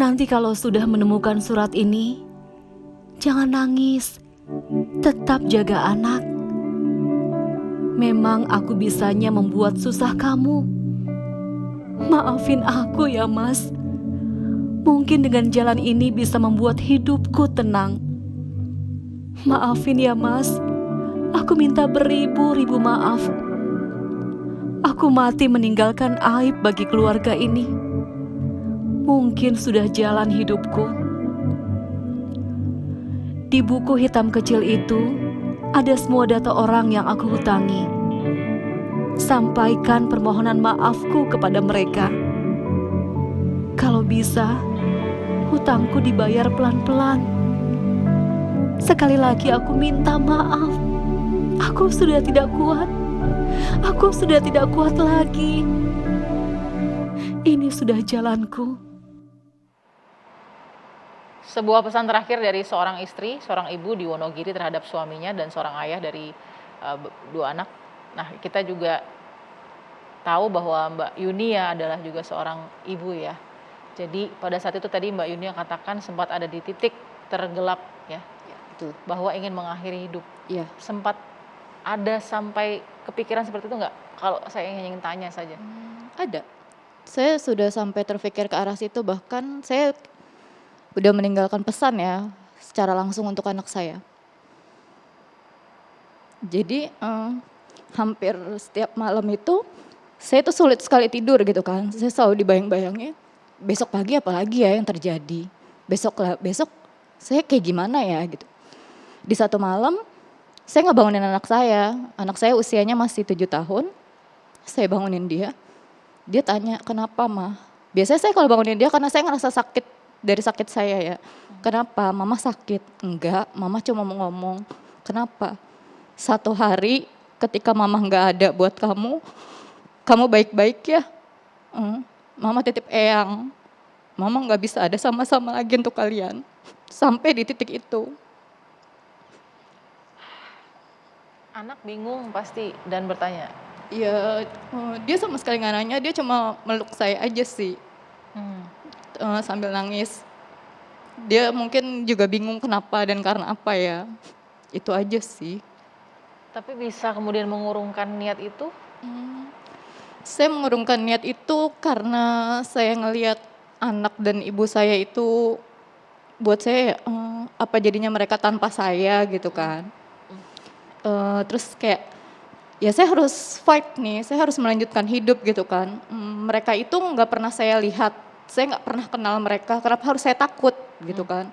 Nanti kalau sudah menemukan surat ini, jangan nangis. Tetap jaga anak. Memang aku bisanya membuat susah kamu. Maafin aku ya, Mas. Mungkin dengan jalan ini bisa membuat hidupku tenang. Maafin ya, Mas. Aku minta beribu-ribu maaf. Aku mati meninggalkan aib bagi keluarga ini. Mungkin sudah jalan hidupku. Di buku hitam kecil itu, ada semua data orang yang aku hutangi. Sampaikan permohonan maafku kepada mereka. Kalau bisa, hutangku dibayar pelan-pelan. Sekali lagi aku minta maaf. Aku sudah tidak kuat. Aku sudah tidak kuat lagi. Ini sudah jalanku. Sebuah pesan terakhir dari seorang istri, seorang ibu di Wonogiri terhadap suaminya dan seorang ayah dari dua anak. Nah, kita juga tahu bahwa Mbak Yunia adalah juga seorang ibu ya. Jadi pada saat itu tadi Mbak Yunia katakan sempat ada di titik tergelap ya, Betul. bahwa ingin mengakhiri hidup. Iya. Sempat ada sampai kepikiran seperti itu nggak? Kalau saya ingin tanya saja. Ada. Saya sudah sampai terpikir ke arah situ, bahkan saya udah meninggalkan pesan ya secara langsung untuk anak saya. Jadi hampir setiap malam itu saya tuh sulit sekali tidur gitu kan. Saya selalu dibayang-bayangnya besok pagi apalagi ya yang terjadi. Besok saya kayak gimana ya gitu. Di satu malam saya ngebangunin anak saya. Anak saya usianya masih 7 tahun. Saya bangunin dia. Dia tanya, "Kenapa, Ma?" Biasanya saya kalau bangunin dia karena saya ngerasa sakit dari sakit saya ya. "Kenapa? Mama sakit?" "Enggak, Mama cuma mau ngomong." "Kenapa?" "Satu hari ketika Mama nggak ada buat kamu baik-baik ya?" "Mama titip eyang. Mama nggak bisa ada sama-sama lagi untuk kalian." Sampai di titik itu. Anak bingung pasti dan bertanya. Ya, dia sama sekali nggak nanya, dia cuma meluk saya aja sih. Sambil nangis. Dia mungkin juga bingung kenapa dan karena apa ya. Itu aja sih. Tapi bisa kemudian mengurungkan niat itu? Saya mengurungkan niat itu karena saya ngelihat anak dan ibu saya itu buat saya apa jadinya mereka tanpa saya gitu kan. Terus kayak ya saya harus fight nih, saya harus melanjutkan hidup gitu kan. Mereka itu nggak pernah saya lihat, saya nggak pernah kenal mereka, kenapa harus saya takut gitu kan.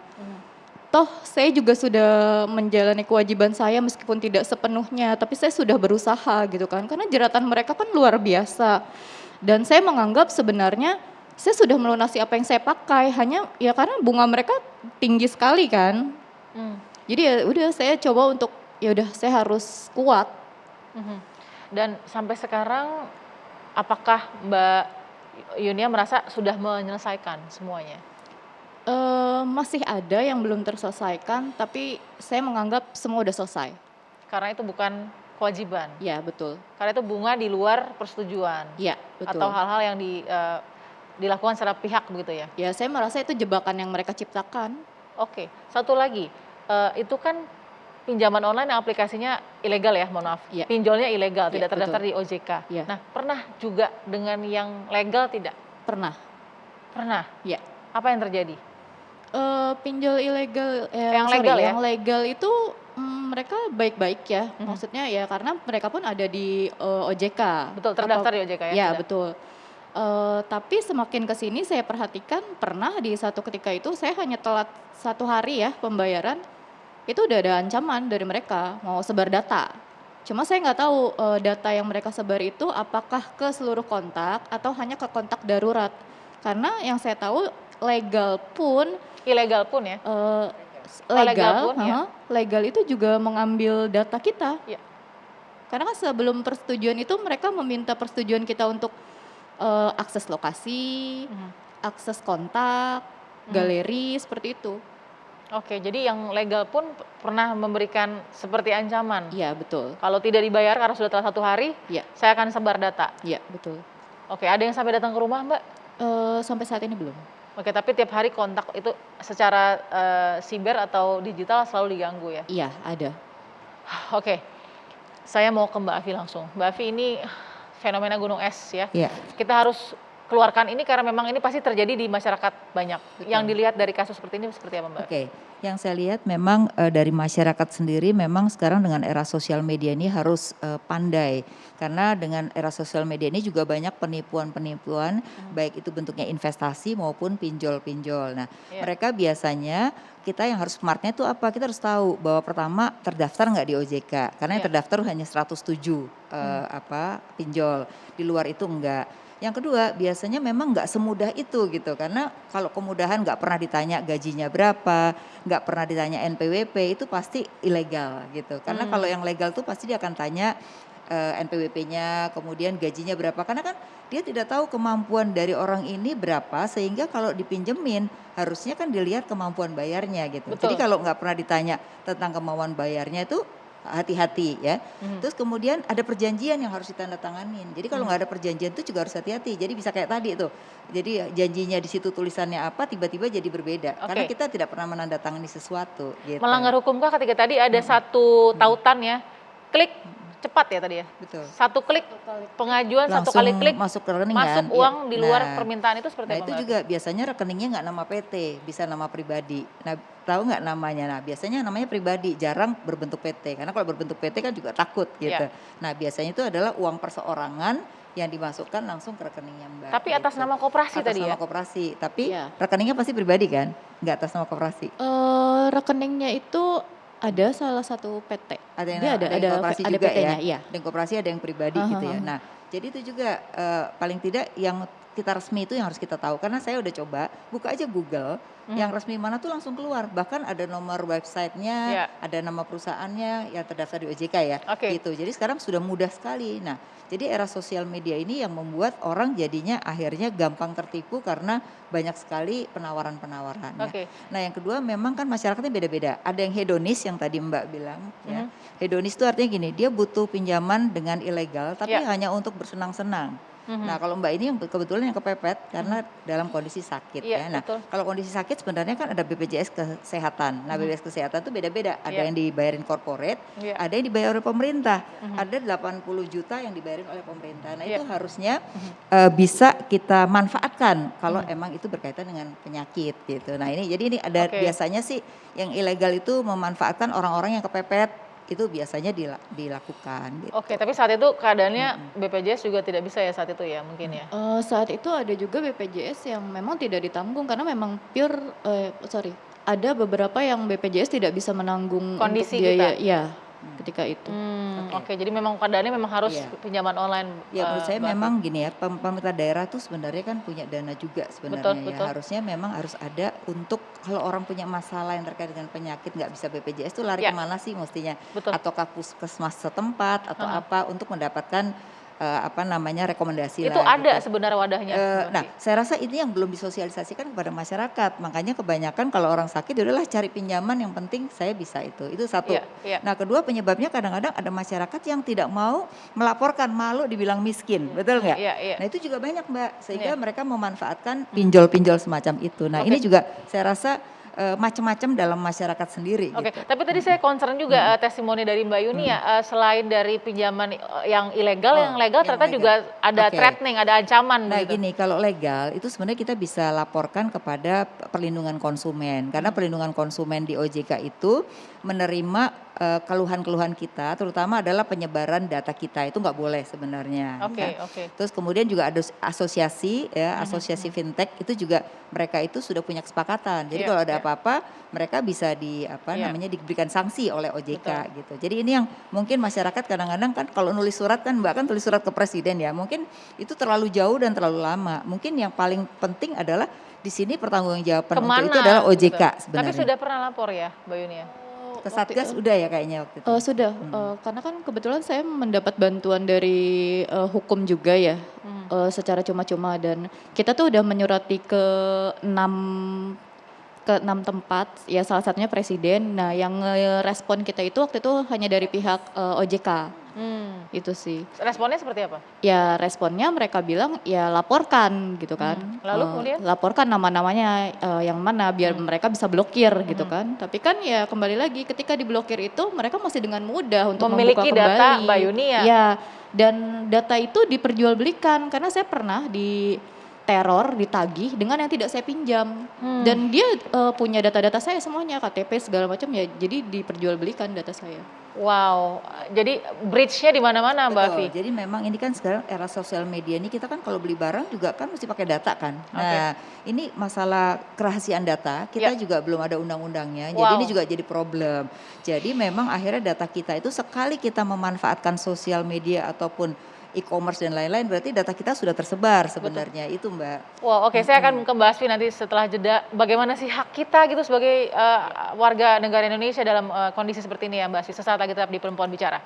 Toh saya juga sudah menjalani kewajiban saya meskipun tidak sepenuhnya, tapi saya sudah berusaha gitu kan. Karena jeratan mereka kan luar biasa. Dan saya menganggap sebenarnya saya sudah melunasi apa yang saya pakai, hanya ya karena bunga mereka tinggi sekali kan. Jadi ya udah saya coba untuk ya udah saya harus kuat. Dan sampai sekarang apakah Mbak Yunia merasa sudah menyelesaikan semuanya? Masih ada yang belum terselesaikan, tapi saya menganggap semua udah selesai. Karena itu bukan kewajiban. Ya betul. Karena itu bunga di luar persetujuan. Ya betul. Atau hal-hal yang dilakukan secara pihak begitu ya. Ya saya merasa itu jebakan yang mereka ciptakan. Oke, satu lagi, itu kan pinjaman online yang aplikasinya ilegal ya, mohon maaf. Ya. Pinjolnya ilegal, Ya, tidak terdaftar betul. di OJK. Ya. Nah, pernah juga dengan yang legal tidak? Pernah. Pernah. Ya. Apa yang terjadi? Pinjol ilegal, Yang legal ya? yang legal itu mereka baik-baik ya. Maksudnya ya karena mereka pun ada di OJK. Betul, terdaftar di OJK ya? Ya Tidak? betul. Tapi semakin kesini saya perhatikan pernah di satu ketika itu saya hanya telat 1 hari ya pembayaran. Itu udah ada ancaman dari mereka mau sebar data. Cuma saya nggak tahu data yang mereka sebar itu apakah ke seluruh kontak atau hanya ke kontak darurat. Karena yang saya tahu legal pun Ilegal pun ya? legal legal, pun, ya. legal itu juga mengambil data kita. Ya. Karena kan sebelum persetujuan itu mereka meminta persetujuan kita untuk akses lokasi, akses kontak, galeri seperti itu. Oke, jadi yang legal pun pernah memberikan seperti ancaman. Iya betul. Kalau tidak dibayar karena sudah telat 1 hari, Iya. saya akan sebar data. Iya betul. Oke, ada yang sampai datang ke rumah Mbak? Sampai saat ini belum. Oke, tapi tiap hari kontak itu secara siber atau digital selalu diganggu ya? Iya, ada. Oke, saya mau ke Mbak Afi langsung. Mbak Afi, ini fenomena gunung es ya. Iya. Kita harus keluarkan ini karena memang ini pasti terjadi di masyarakat banyak. Yang dilihat dari kasus seperti ini seperti apa Mbak Afi? Oke, yang saya lihat memang dari masyarakat sendiri memang sekarang dengan era sosial media ini harus pandai. Karena dengan era sosial media ini juga banyak penipuan-penipuan, baik itu bentuknya investasi maupun pinjol-pinjol. Nah, Iya. mereka biasanya kita yang harus smartnya itu apa? Kita harus tahu bahwa pertama terdaftar nggak di OJK, karena yang Iya. terdaftar hanya 107 pinjol, di luar itu enggak. Yang kedua, biasanya memang nggak semudah itu gitu, karena kalau kemudahan nggak pernah ditanya gajinya berapa, nggak pernah ditanya NPWP, itu pasti ilegal gitu. Karena kalau yang legal tuh pasti dia akan tanya NPWP-nya, kemudian gajinya berapa, karena kan dia tidak tahu kemampuan dari orang ini berapa, sehingga kalau dipinjemin harusnya kan dilihat kemampuan bayarnya gitu. Betul. Jadi kalau nggak pernah ditanya tentang kemampuan bayarnya itu hati-hati ya. Terus kemudian ada perjanjian yang harus ditandatanganin. Jadi kalau nggak ada perjanjian itu juga harus hati-hati. Jadi bisa kayak tadi itu. Jadi janjinya di situ tulisannya apa, tiba-tiba jadi berbeda. Karena Oke. kita tidak pernah menandatangani sesuatu. Gitu. Melanggar hukum kah ketika tadi ada satu tautan ya, klik cepat ya tadi ya? Betul. Satu klik pengajuan, satu Langsung kali klik masuk ke rekening masuk kan? uang Iya. di luar Nah, permintaan itu seperti Nah apa itu Mbak? juga biasanya rekeningnya nggak nama PT, bisa nama pribadi. Nah tahu nggak namanya? Nah biasanya namanya pribadi, jarang berbentuk PT. Karena kalau berbentuk PT kan juga takut gitu. Iya. Nah biasanya itu adalah uang perseorangan yang dimasukkan langsung ke rekeningnya Mbak. Tapi atas gitu. nama koperasi Atas tadi nama ya? koperasi, tapi Iya. rekeningnya pasti pribadi kan? Nggak atas nama koperasi. Rekeningnya itu ada salah satu PT. Ada yang Dia yang koperasi ada juga PT-nya, ya. iya. Ada yang koperasi, ada yang pribadi gitu ya. Nah, jadi itu juga paling tidak yang kita resmi itu yang harus kita tahu. Karena saya udah coba buka aja Google, yang resmi mana tuh langsung keluar. Bahkan ada nomor websitenya, Iya. ada nama perusahaannya yang terdaftar di OJK ya. Oke. Gitu. Jadi sekarang sudah mudah sekali. Nah, jadi era sosial media ini yang membuat orang jadinya akhirnya gampang tertipu karena banyak sekali penawaran-penawarannya. Oke. Nah yang kedua memang kan masyarakatnya beda-beda. Ada yang hedonis yang tadi Mbak bilang ya. Hedonis itu artinya gini, dia butuh pinjaman dengan ilegal tapi Ya. hanya untuk bersenang-senang. Nah kalau Mbak ini yang kebetulan yang kepepet karena dalam kondisi sakit Iya, ya. Nah betul. kalau kondisi sakit sebenarnya kan ada BPJS Kesehatan. Nah BPJS Kesehatan itu beda-beda. Ada Iya. yang dibayarin corporate, Iya. ada yang dibayar oleh pemerintah. Ada 80 juta yang dibayarin oleh pemerintah. Nah Iya. itu harusnya bisa kita manfaatkan kalau emang itu berkaitan dengan penyakit gitu. Nah ini jadi ini ada Oke. biasanya sih yang ilegal itu memanfaatkan orang-orang yang kepepet itu biasanya dilakukan gitu. Oke, tapi saat itu keadaannya BPJS juga tidak bisa ya saat itu ya mungkin ya? Saat itu ada juga BPJS yang memang tidak ditanggung karena memang pure, ada beberapa yang BPJS tidak bisa menanggung Kondisi untuk biaya, kita? iya, ketika itu. Oke, jadi memang keadaannya memang harus Iya. pinjaman online. Ya menurut saya Mbak Afi. memang gini ya, pemerintah daerah tuh sebenarnya kan punya dana juga sebenarnya Betul, ya. betul. Harusnya memang harus ada untuk kalau orang punya masalah yang terkait dengan penyakit nggak bisa BPJS tuh lari Ya. kemana sih mestinya? Betul. Ataukah puskesmas setempat atau apa untuk mendapatkan rekomendasi Itu lah ada gitu. sebenarnya wadahnya. Mbak Nah, Afi. saya rasa ini yang belum disosialisasikan kepada masyarakat. Makanya kebanyakan kalau orang sakit ya udahlah cari pinjaman yang penting saya bisa itu. Itu satu. Iya, iya. Nah, kedua penyebabnya kadang-kadang ada masyarakat yang tidak mau melaporkan, malu dibilang miskin. Betul nggak? Iya, iya. Nah, itu juga banyak, Mbak. Sehingga Iya. mereka memanfaatkan pinjol-pinjol semacam itu. Nah, Oke. ini juga saya rasa macam-macam dalam masyarakat sendiri Oke, gitu. tapi tadi saya concern juga testimoni dari Mbak Yuni ya, selain dari pinjaman yang ilegal, yang legal yang ternyata legal. juga ada Oke. threatening, ada ancaman Nah begitu. gini, kalau legal itu sebenarnya kita bisa laporkan kepada perlindungan konsumen. Karena perlindungan konsumen di OJK itu menerima keluhan-keluhan kita, terutama adalah penyebaran data kita. Itu nggak boleh sebenarnya. Oke, Nah, oke. Terus kemudian juga ada asosiasi, ya, asosiasi fintech itu juga mereka itu sudah punya kesepakatan. Jadi Iya, kalau ada iya. apa-apa, mereka bisa Iya. diberikan sanksi oleh OJK Betul. gitu. Jadi ini yang mungkin masyarakat kadang-kadang kan kalau nulis surat kan Mbak kan tulis surat ke presiden ya. Mungkin itu terlalu jauh dan terlalu lama. Mungkin yang paling penting adalah di sini pertanggungjawaban untuk itu adalah OJK gitu? sebenarnya. Tapi sudah pernah lapor ya, Mbak Yuni ya? Ke Satgas udah ya kayaknya waktu itu. Sudah, karena kan kebetulan saya mendapat bantuan dari hukum juga ya, secara cuma-cuma dan kita tuh udah menyurati ke 6 tempat, ya salah satunya presiden. Nah yang respon kita itu waktu itu hanya dari pihak OJK. itu sih. Responnya seperti apa? Ya responnya mereka bilang ya laporkan gitu kan. Lalu kemudian? Laporkan nama-namanya yang mana biar mereka bisa blokir gitu kan. Tapi kan ya kembali lagi ketika diblokir itu mereka masih dengan mudah untuk membuka Memiliki kembali. data Mbak Yuni ya? Ya, dan data itu diperjualbelikan karena saya pernah diteror, ditagih dengan yang tidak saya pinjam. Dan dia punya data-data saya semuanya, KTP segala macam ya. Jadi diperjualbelikan data saya. Wow, jadi bridge-nya di mana-mana Mbak Afi? Betul, jadi memang ini kan sekarang era sosial media ini kita kan kalau beli barang juga kan mesti pakai data kan. Nah ini masalah kerahasiaan data kita juga belum ada undang-undangnya, jadi ini juga jadi problem. Jadi memang akhirnya data kita itu sekali kita memanfaatkan sosial media ataupun e-commerce dan lain-lain berarti data kita sudah tersebar sebenarnya itu Mbak. Wow, oke, saya akan ke Mbak Asfi nanti setelah jeda. Bagaimana sih hak kita gitu sebagai warga negara Indonesia dalam kondisi seperti ini ya Mbak Asfi. Sesaat lagi tetap di Perempuan Bicara.